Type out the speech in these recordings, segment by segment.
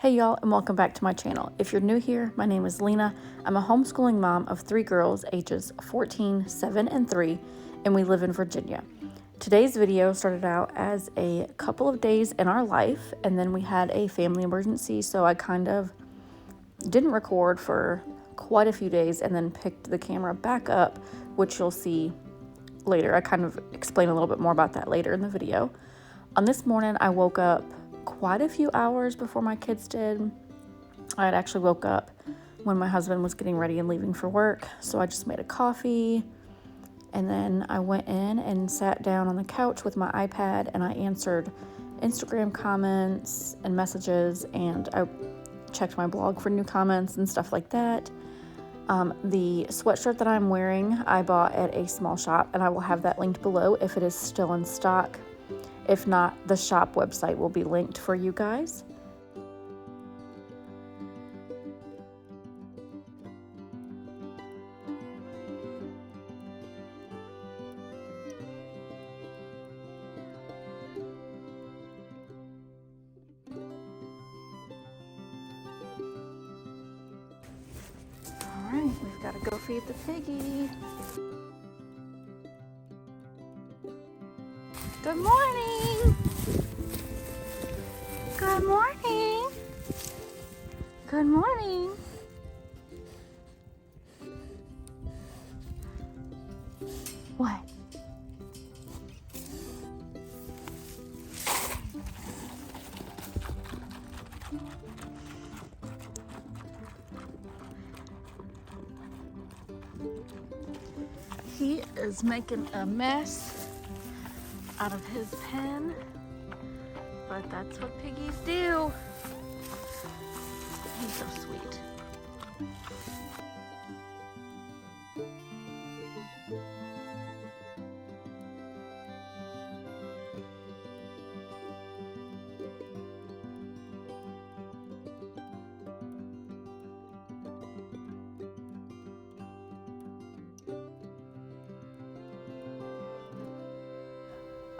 Hey y'all, and welcome back to my channel. If you're new here, my name is Lena. I'm a homeschooling mom of 3 girls ages 14, 7, and 3, and we live in Virginia. Today's video started out as a couple of days in our life, and then we had a family emergency, so I kind of didn't record for quite a few days and then picked the camera back up, which you'll see later. I kind of explain a little bit more about that later in the video. On this morning, I woke up quite a few hours before my kids did. I had actually woke up when my husband was getting ready and leaving for work, so I just made a coffee, and then I went in and sat down on the couch with my iPad, and I answered Instagram comments and messages, and I checked my blog for new comments and stuff like that. The sweatshirt that I'm wearing, I bought at a small shop, and I will have that linked below if it is still in stock. If not, the shop website will be linked for you guys. All right, we've got to go feed the piggy. Good morning. Good morning. Good morning. What? He is making a mess out of his pen, but that's what piggies do. He's so sweet.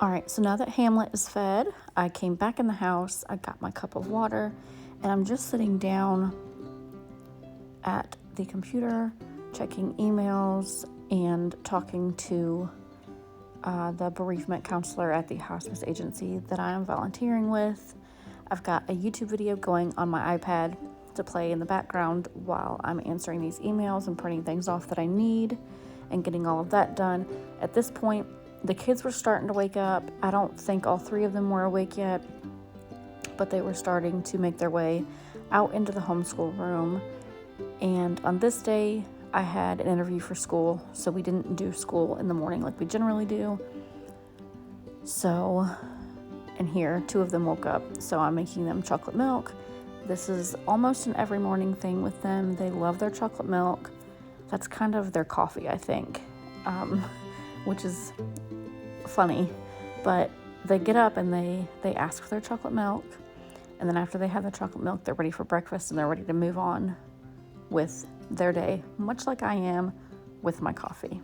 All right, so now that Hamlet is fed, I came back in the house, I got my cup of water, and I'm just sitting down at the computer, checking emails and talking to the bereavement counselor at the hospice agency that I am volunteering with. I've got a YouTube video going on my iPad to play in the background while I'm answering these emails and printing things off that I need and getting all of that done. At this point, the kids were starting to wake up. I don't think all 3 of them were awake yet, but they were starting to make their way out into the homeschool room. And on this day, I had an interview for school, so we didn't do school in the morning like we generally do. So, and here, 2 of them woke up, so I'm making them chocolate milk. This is almost an every morning thing with them. They love their chocolate milk. That's kind of their coffee, I think, which is funny, but they get up and they ask for their chocolate milk, and then after they have the chocolate milk, they're ready for breakfast and they're ready to move on with their day, much like I am with my coffee.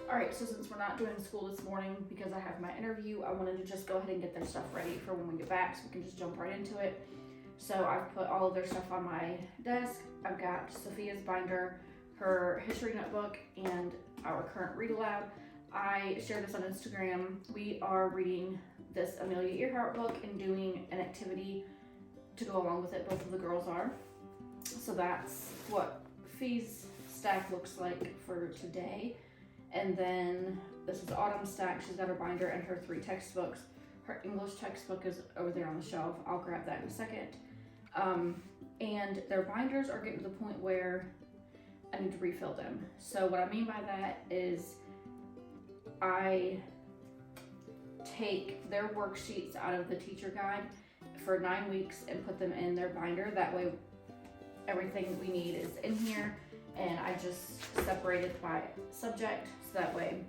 All right, so since we're not doing school this morning because I have my interview, I wanted to just go ahead and get their stuff ready for when we get back so we can just jump right into it. So I've put all of their stuff on my desk. I've got Sophia's binder, her history notebook, and our current read aloud. I shared this on Instagram. We are reading this Amelia Earhart book and doing an activity to go along with it. Both of the girls are. So that's what Fee's stack looks like for today. And then this is autumn stack. She's got her binder and her 3 textbooks. Her English textbook is over there on the shelf. I'll grab that in a second. And their binders are getting to the point where I need to refill them. So what I mean by that is I take their worksheets out of the teacher guide for 9 weeks and put them in their binder. That way everything we need is in here, and I just separate it by subject, so that way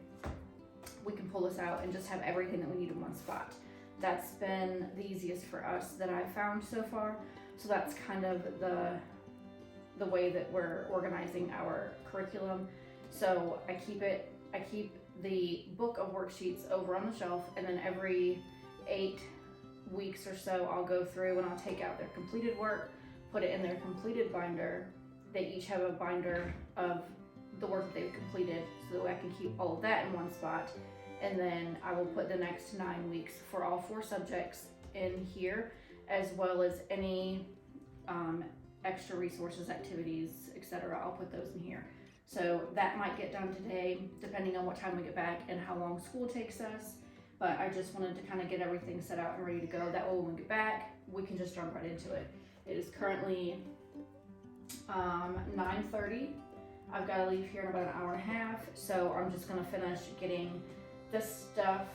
we can pull this out and just have everything that we need in one spot. That's been the easiest for us that I've found so far. So that's kind of the way that we're organizing our curriculum. So I keep the book of worksheets over on the shelf, and then every 8 weeks or so I'll go through and I'll take out their completed work, put it in their completed binder. They each have a binder of the work that they've completed, so that way I can keep all of that in one spot. And then I will put the next 9 weeks for all 4 subjects in here, as well as any extra resources, activities, etc. I'll put those in here. So that might get done today, depending on what time we get back and how long school takes us. But I just wanted to kind of get everything set out and ready to go. That way when we get back, we can just jump right into it. It is currently 9:30. I've got to leave here in about an hour and a half. So I'm just gonna finish getting this stuff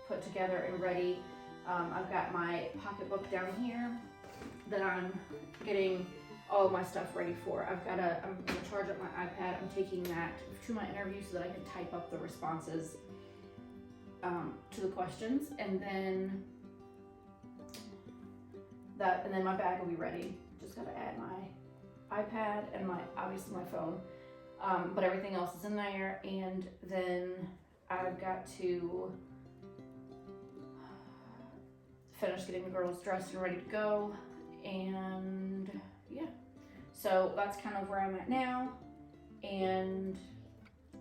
put together and ready. I've got my pocketbook down here that I'm getting all of my stuff ready for. I'm gonna charge up my iPad. I'm taking that to my interview so that I can type up the responses to the questions, and then my bag will be ready. Just gotta add my iPad and obviously my phone, but everything else is in there. And then I've got to finish getting the girls dressed and ready to go, and yeah, so that's kind of where I'm at now. And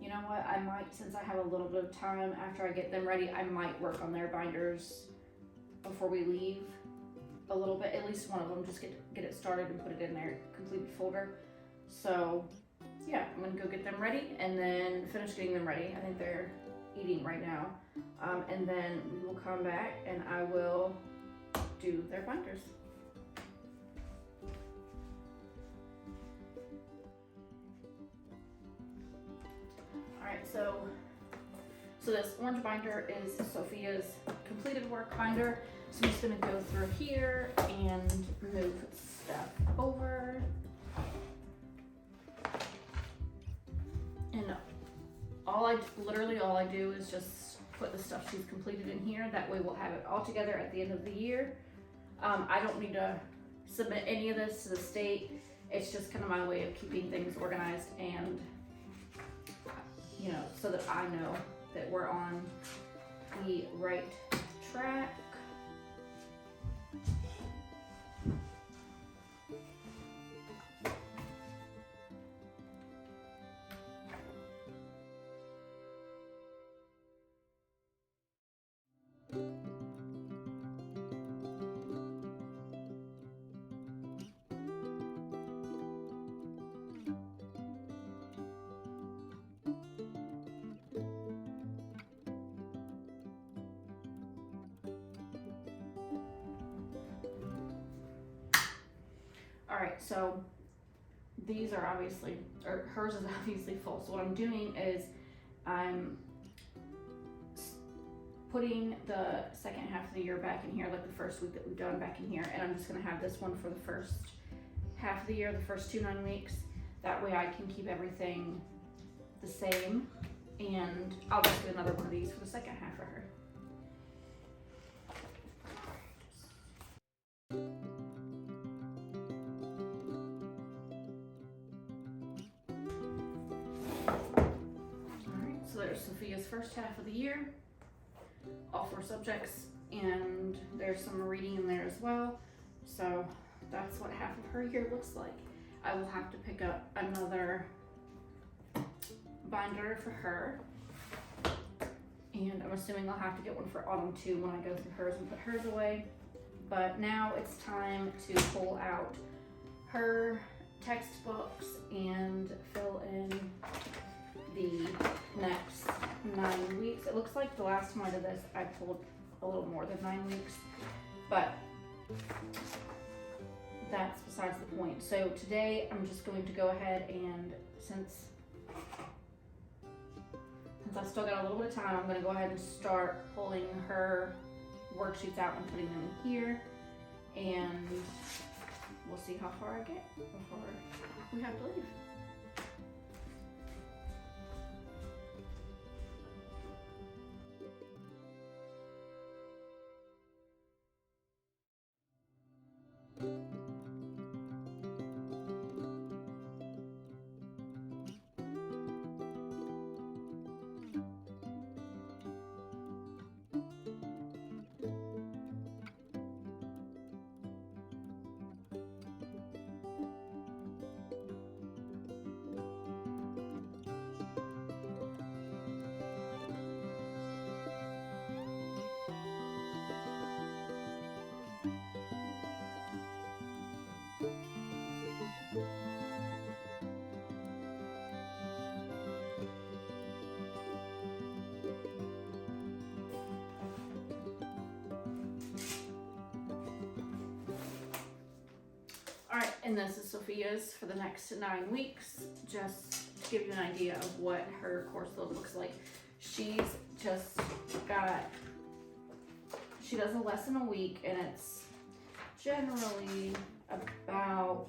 you know what, I might, since I have a little bit of time after I get them ready, I might work on their binders before we leave a little bit, at least one of them, just get it started and put it in their completed folder. So yeah, I'm gonna go get them ready and then finish getting them ready. I think they're eating right now, and then we will come back and I will do their binders. Alright, so this orange binder is Sophia's completed work binder. So I'm just gonna go through here and move stuff over. And literally all I do is just put the stuff she's completed in here. That way we'll have it all together at the end of the year. I don't need to submit any of this to the state. It's just kind of my way of keeping things organized, and you know, so that I know that we're on the right track. Alright, so these are obviously, or hers is obviously full. So what I'm doing is I'm putting the second half of the year back in here, like the first week that we've done back in here, and I'm just gonna have this one for the first half of the year, the first 2 9 weeks. That way I can keep everything the same, and I'll just do another one of these for the second half for her. There's Sophia's first half of the year, all 4 subjects, and there's some reading in there as well. So that's what half of her year looks like. I will have to pick up another binder for her, and I'm assuming I'll have to get one for autumn too when I go through hers and put hers away. But now it's time to pull out her textbooks and fill in the next 9 weeks. It looks like the last time I did this, I pulled a little more than 9 weeks, but that's besides the point. So today I'm just going to go ahead and since I've still got a little bit of time, I'm going to go ahead and start pulling her worksheets out and putting them in here, and we'll see how far I get before we have to leave. Alright, and this is Sophia's for the next 9 weeks, just to give you an idea of what her course load looks like. She's just got, she does a lesson a week, and it's generally about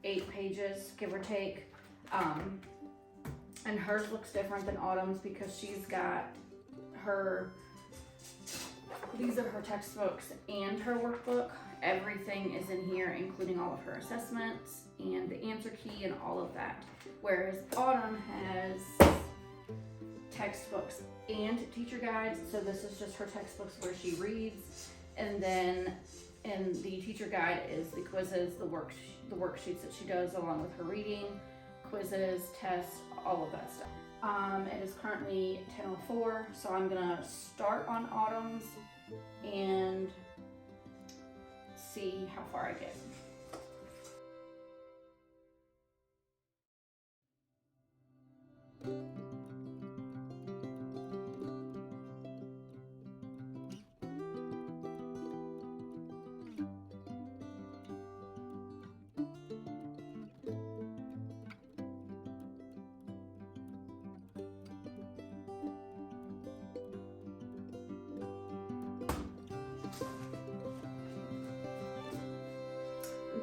8 pages, give or take. And hers looks different than Autumn's because she's got her, these are her textbooks and her workbook. Everything is in here, including all of her assessments and the answer key and all of that. Whereas Autumn has textbooks and teacher guides. So this is just her textbooks where she reads. And then in the teacher guide is the quizzes, the worksheets that she does along with her reading, quizzes, tests, all of that stuff. It is currently 10:04, so I'm gonna start on Autumn's and see how far I get.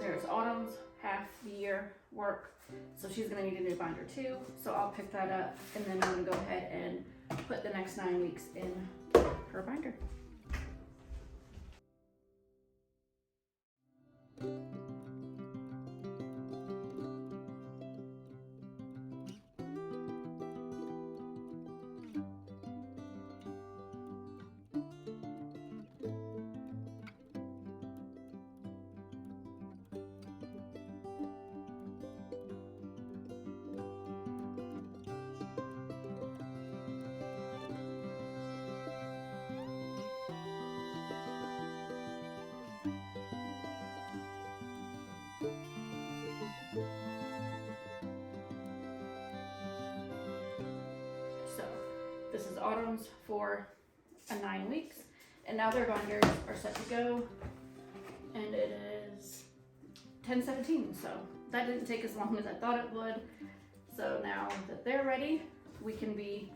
There's Autumn's half the year work, so she's gonna need a new binder too, so I'll pick that up, and then I'm gonna go ahead and put the next 9 weeks in her binder. This is Autumn's for 9 weeks, and now their binders are set to go, and it is 10:17, so that didn't take as long as I thought it would. So now that they're ready, we can be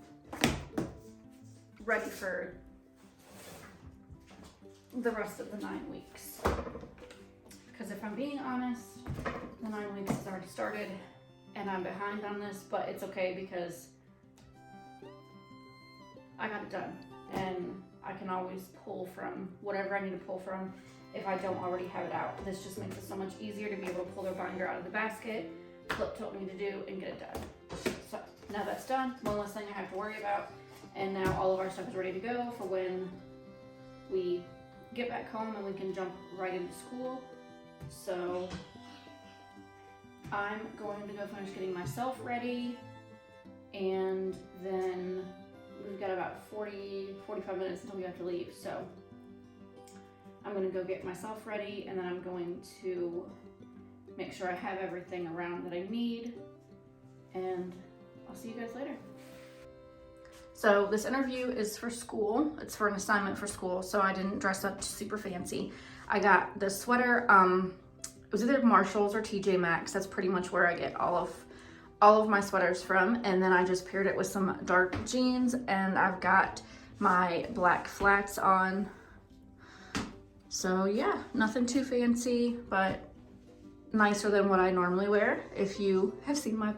ready for the rest of the 9 weeks. Because if I'm being honest, the 9 weeks has already started, and I'm behind on this, but it's okay because I got it done, and I can always pull from whatever I need to pull from if I don't already have it out. This just makes it so much easier to be able to pull their binder out of the basket, flip to what we need to do, and get it done. So now that's done, one less thing I have to worry about, and now all of our stuff is ready to go for when we get back home and we can jump right into school. So I'm going to go finish getting myself ready, and then we've got about 45 minutes until we have to leave, so I'm gonna go get myself ready, and then I'm going to make sure I have everything around that I need, and I'll see you guys later. So this interview is for school. It's for an assignment for school, so I didn't dress up super fancy. I got this sweater, it was either Marshalls or TJ Maxx. That's pretty much where I get all of my sweaters from. And then I just paired it with some dark jeans, and I've got my black flats on. So yeah, nothing too fancy, but nicer than what I normally wear. If you have seen my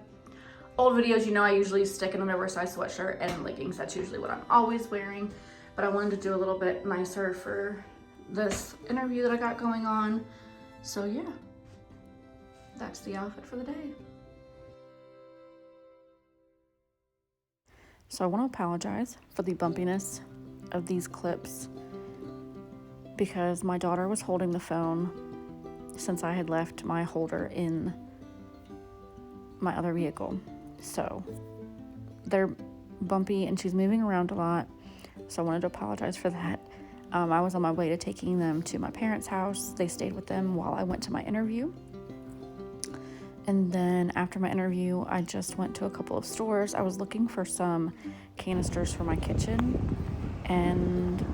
old videos, you know I usually stick in an oversized sweatshirt and leggings. That's usually what I'm always wearing, but I wanted to do a little bit nicer for this interview that I got going on. So yeah, that's the outfit for the day. So I want to apologize for the bumpiness of these clips because my daughter was holding the phone since I had left my holder in my other vehicle. So they're bumpy and she's moving around a lot. So I wanted to apologize for that. I was on my way to taking them to my parents' house. They stayed with them while I went to my interview. And then after my interview, I just went to a couple of stores. I was looking for some canisters for my kitchen, and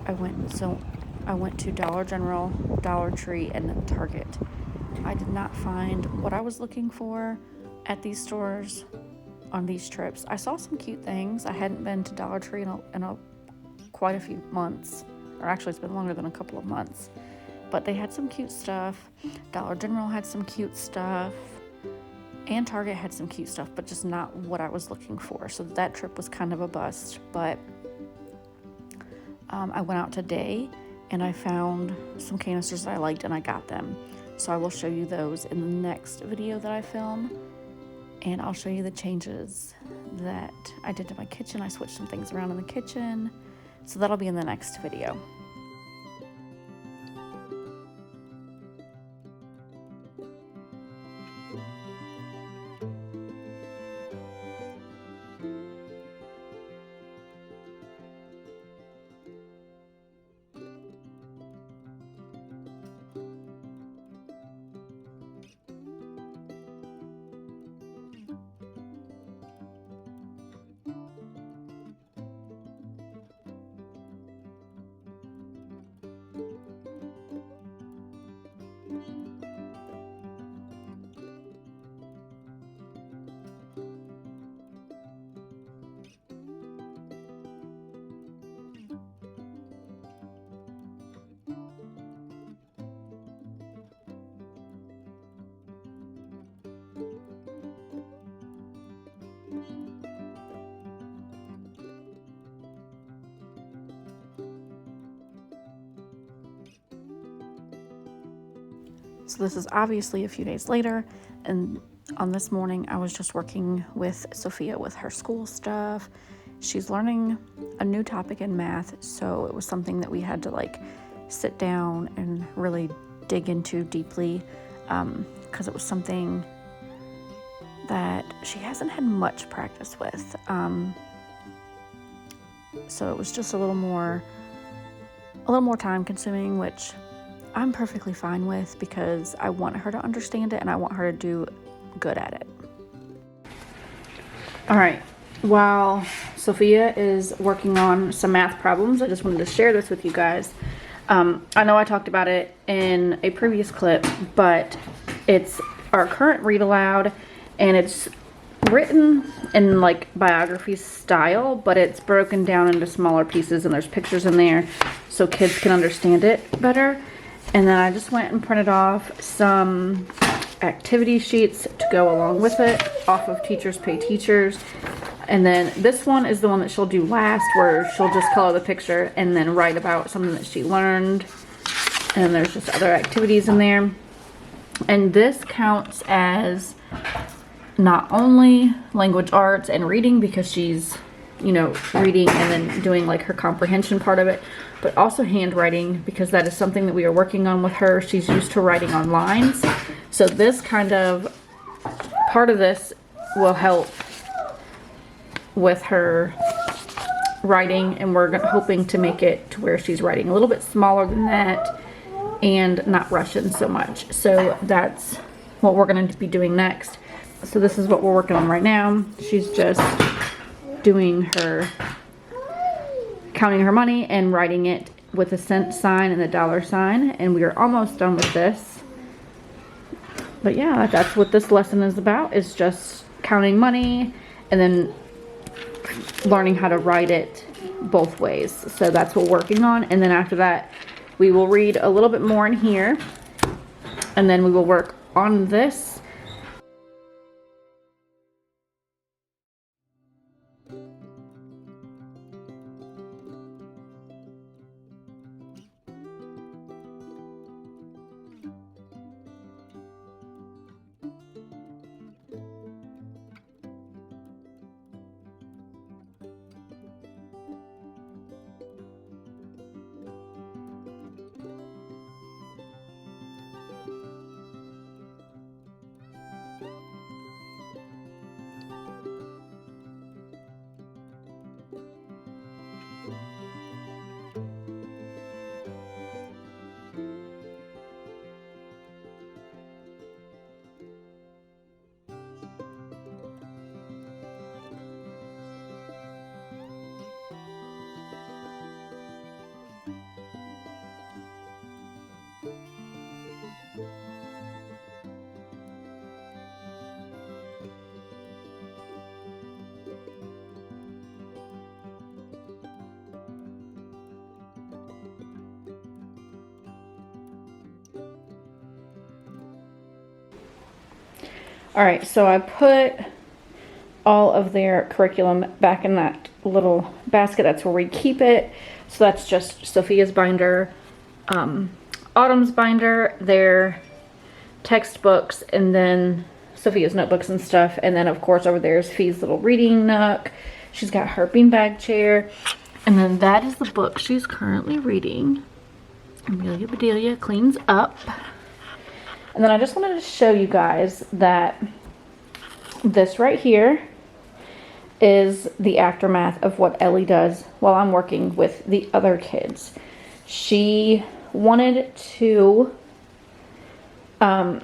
I went to Dollar General, Dollar Tree, and Target. I did not find what I was looking for at these stores on these trips. I saw some cute things. I hadn't been to Dollar Tree in quite a few months, or actually it's been longer than a couple of months. But they had some cute stuff. Dollar General had some cute stuff, and Target had some cute stuff, but just not what I was looking for. So that trip was kind of a bust. But I went out today and I found some canisters that I liked and I got them. So I will show you those in the next video that I film. And I'll show you the changes that I did to my kitchen. I switched some things around in the kitchen. So that'll be in the next video. So this is obviously a few days later, and on this morning I was just working with Sophia with her school stuff. She's learning a new topic in math, so it was something that we had to sit down and really dig into deeply, because it was something that she hasn't had much practice with. So it was just a little more time consuming, which I'm perfectly fine with because I want her to understand it and I want her to do good at it. All right, while Sophia is working on some math problems, I just wanted to share this with you guys. I know I talked about it in a previous clip, but it's our current read aloud, and it's written in biography style, but it's broken down into smaller pieces and there's pictures in there so kids can understand it better. And then I just went and printed off some activity sheets to go along with it off of Teachers Pay Teachers. And then this one is the one that she'll do last, where she'll just color the picture and then write about something that she learned. And there's just other activities in there. And this counts as not only language arts and reading, because she's, reading and then doing her comprehension part of it, but also handwriting, because that is something that we are working on with her. She's used to writing on lines. So this kind of part of this will help with her writing, and we're hoping to make it to where she's writing a little bit smaller than that and not rushing so much. So that's what we're going to be doing next. So this is what we're working on right now. She's just doing her, counting her money and writing it with a cent sign and a dollar sign, and we are almost done with this. But yeah, that's what this lesson is about, is just counting money and then learning how to write it both ways. So that's what we're working on, and then after that we will read a little bit more in here, and then we will work on this. All right, so I put all of their curriculum back in that little basket. That's where we keep it. So that's just Sophia's binder, Autumn's binder, their textbooks, and then Sophia's notebooks and stuff. And then of course over there is Fee's little reading nook. She's got her beanbag chair. And then that is the book she's currently reading. Amelia Bedelia Cleans Up. And then I just wanted to show you guys that this right here is the aftermath of what Ellie does while I'm working with the other kids. She wanted to, so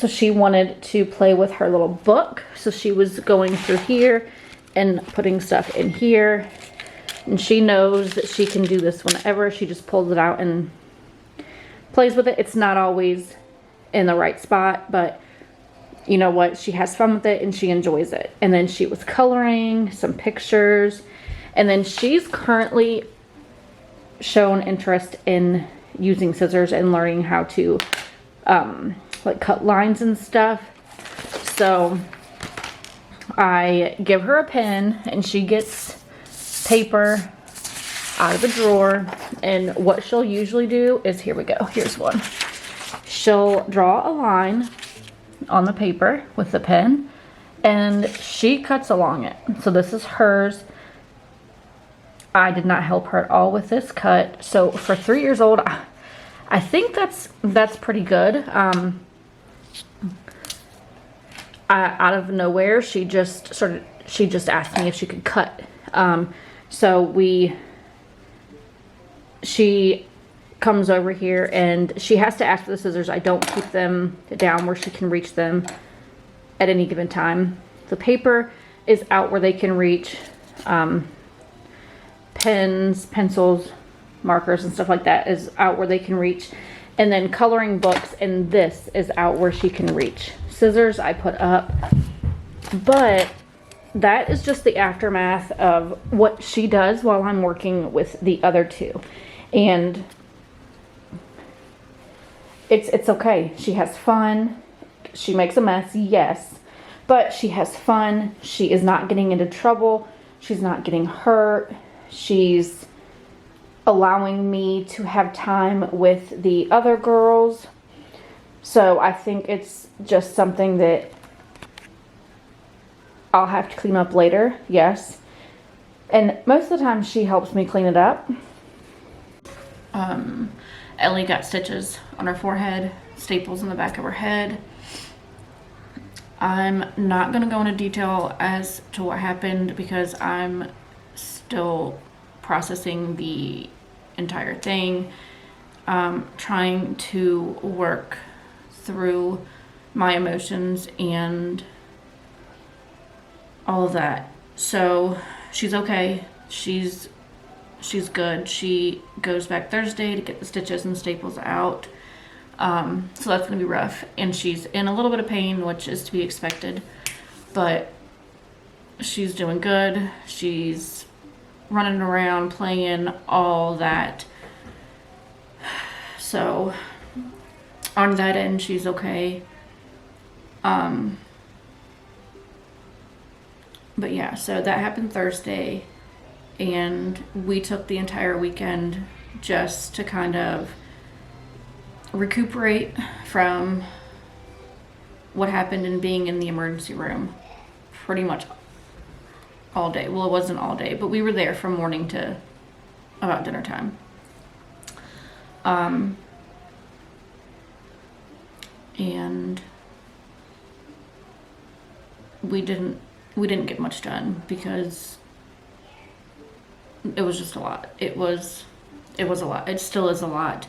she wanted to play with her little book. So she was going through here and putting stuff in here. And she knows that she can do this whenever. She just pulls it out and plays with it. It's not always in the right spot, but you know what, she has fun with it and she enjoys it. And then she was coloring some pictures, and then she's currently shown interest in using scissors and learning how to like cut lines and stuff. So I give her a pen and she gets paper out of the drawer, and what she'll usually do is, here we go, here's one. She'll draw a line on the paper with the pen and she cuts along it. So this is hers. I did not help her at all with this cut. So for 3 years old, I think that's pretty good. Out of nowhere, she just asked me if she could cut. She comes over here and she has to ask for the scissors. I don't keep them down where she can reach them at any given time. The paper is out where they can reach. Pens, pencils, markers and stuff like that is out where they can reach. And then coloring books, and this is out where she can reach. Scissors I put up, but that is just the aftermath of what she does while I'm working with the other two. And it's okay. She has fun. She makes a mess, yes, but she has fun. She is not getting into trouble. She's not getting hurt. She's allowing me to have time with the other girls. So I think it's just something that I'll have to clean up later, yes. And most of the time she helps me clean it up. Ellie got stitches on her forehead, staples in the back of her head. I'm not going to go into detail as to what happened because I'm still processing the entire thing. trying to work through my emotions and all of that. So she's okay. She's good. She goes back Thursday to get the stitches and staples out. So that's gonna be rough. And she's in a little bit of pain, which is to be expected, but she's doing good. She's running around, playing, all that. So on that end, she's okay. But yeah, so that happened Thursday, and we took the entire weekend just to kind of recuperate from what happened in being in the emergency room pretty much all day. Well, it wasn't all day, but we were there from morning to about dinner time. And we didn't get much done because it was just a lot. It was a lot. It still is a lot.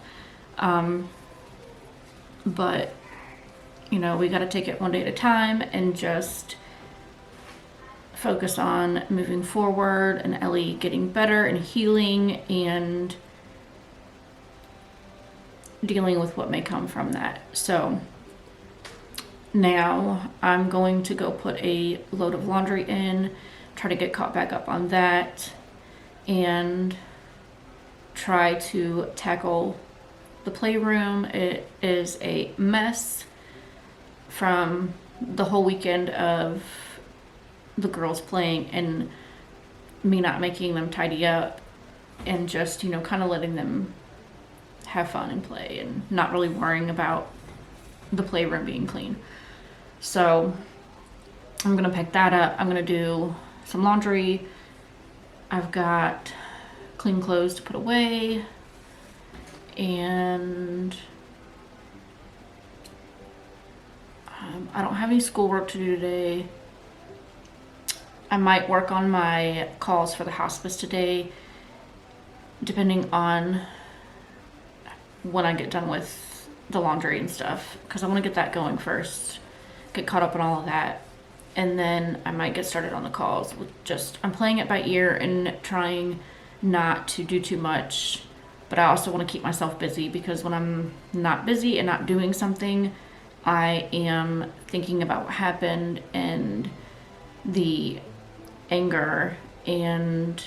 But you know, we got to take it one day at a time and just focus on moving forward and Ellie getting better and healing and dealing with what may come from that. So now I'm going to go put a load of laundry in, try to get caught back up on that, and try to tackle the playroom. It is a mess from the whole weekend of the girls playing and me not making them tidy up and just, you know, kind of letting them have fun and play and not really worrying about the playroom being clean. So I'm gonna pick that up. I'm gonna do some laundry. I've got clean clothes to put away, and I don't have any schoolwork to do today. I might work on my calls for the hospice today, depending on when I get done with the laundry and stuff, because I want to get that going first, get caught up on all of that, and then I might get started on the calls with I'm playing it by ear and trying not to do too much, but I also want to keep myself busy, because when I'm not busy and not doing something, I am thinking about what happened and the anger and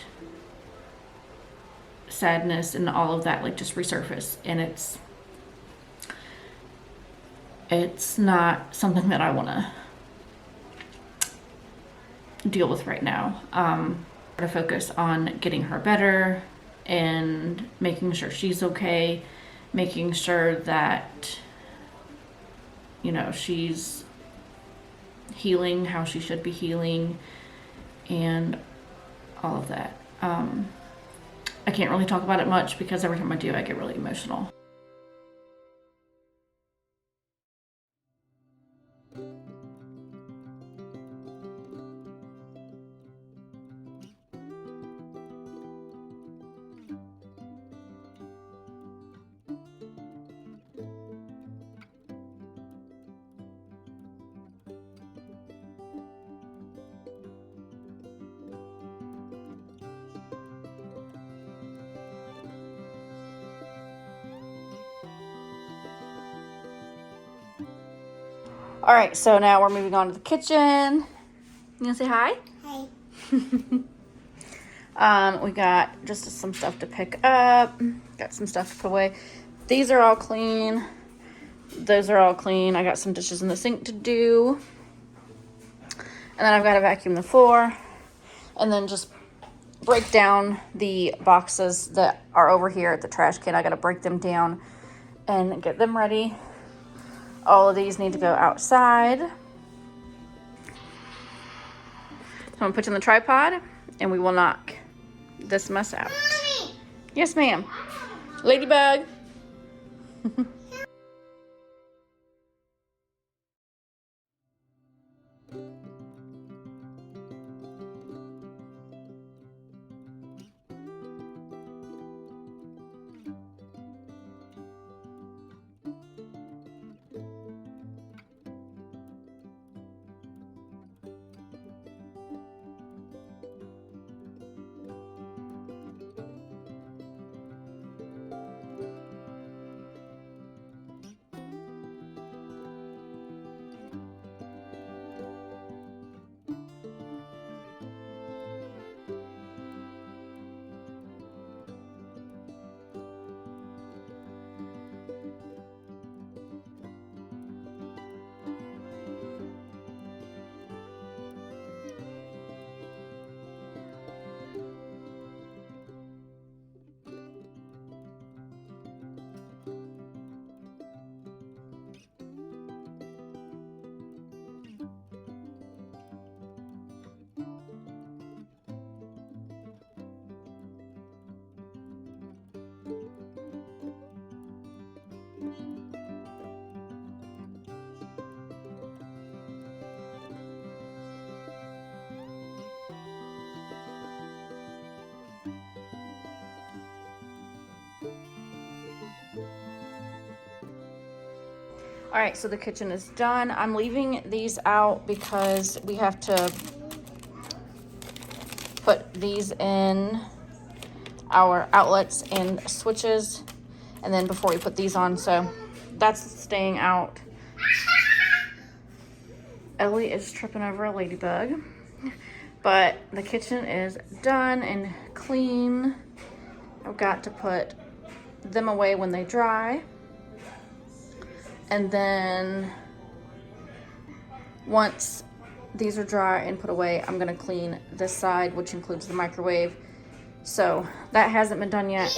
sadness and all of that like just resurface, and it's not something that I want to deal with right now. To focus on getting her better and making sure she's okay, making sure that, you know, she's healing how she should be healing and all of that. I can't really talk about it much because every time I do, I get really emotional. All right, so now we're moving on to the kitchen. You gonna say hi? Hi. We got just some stuff to pick up. Got some stuff to put away. These are all clean. Those are all clean. I got some dishes in the sink to do. And then I've got to vacuum the floor. And then just break down the boxes that are over here at the trash can. I got to break them down and get them ready. All of these need to go outside. So I'm gonna put you on the tripod and we will knock this mess out. Mommy. Yes, ma'am. Ladybug. All right, so the kitchen is done. I'm leaving these out because we have to put these in our outlets and switches, and then before we put these on, so that's staying out. Ellie is tripping over a ladybug, but the kitchen is done and clean. I've got to put them away when they dry, and then once these are dry and put away, I'm gonna clean this side, which includes the microwave. So that hasn't been done yet.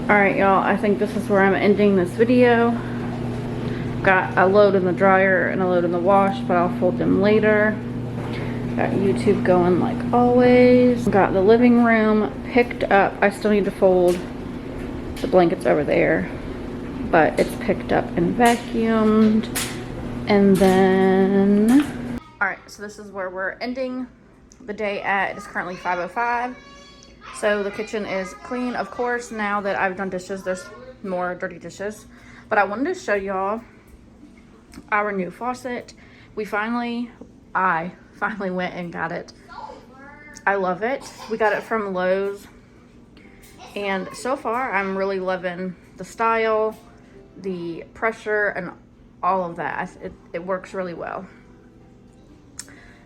Alright, y'all, I think this is where I'm ending this video. Got a load in the dryer and a load in the wash, but I'll fold them later. Got YouTube going like always. Got the living room picked up. I still need to fold the blankets over there, but it's picked up and vacuumed. And then, alright, so this is where we're ending the day at. It is currently 5:05. So the kitchen is clean. Of course, now that I've done dishes, there's more dirty dishes. But I wanted to show y'all our new faucet. I finally went and got it. I love it. We got it from Lowe's. And so far, I'm really loving the style, the pressure, and all of that. It works really well.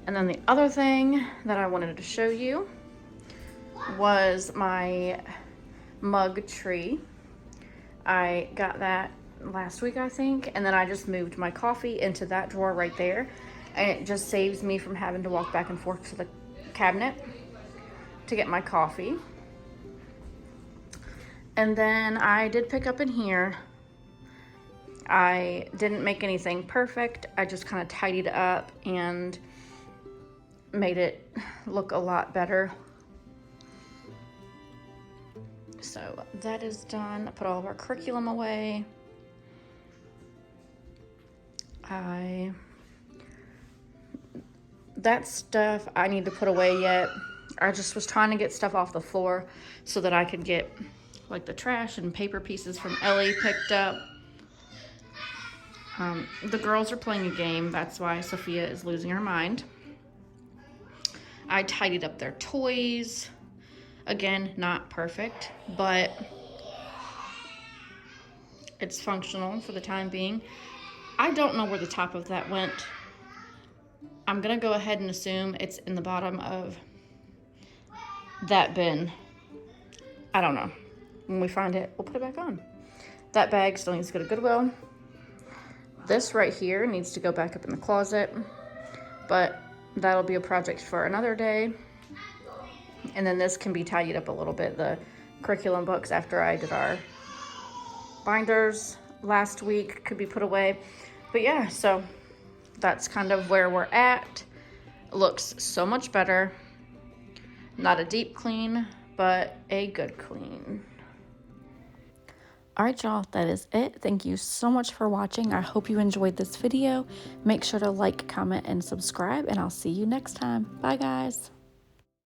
And then the other thing that I wanted to show you was my mug tree. I got that last week, I think, and then I just moved my coffee into that drawer right there, and it just saves me from having to walk back and forth to the cabinet to get my coffee. And then I did pick up in here. I didn't make anything perfect. I just kind of tidied up and made it look a lot better. So that is done. I put all of our curriculum away. That stuff I need to put away yet. I just was trying to get stuff off the floor so that I could get like the trash and paper pieces from Ellie picked up. The girls are playing a game. That's why Sophia is losing her mind. I tidied up their toys. Again, not perfect, but it's functional for the time being. I don't know where the top of that went. I'm gonna go ahead and assume it's in the bottom of that bin. I don't know. When we find it, we'll put it back on. That bag still needs to go to Goodwill. This right here needs to go back up in the closet, but that'll be a project for another day. And then this can be tidied up a little bit, the curriculum books after I did our binders last week could be put away. But yeah, so that's kind of where we're at. It looks so much better. Not a deep clean, but a good clean. All right, y'all, that is it. Thank you so much for watching. I hope you enjoyed this video. Make sure to like, comment, and subscribe, and I'll see you next time. Bye, guys.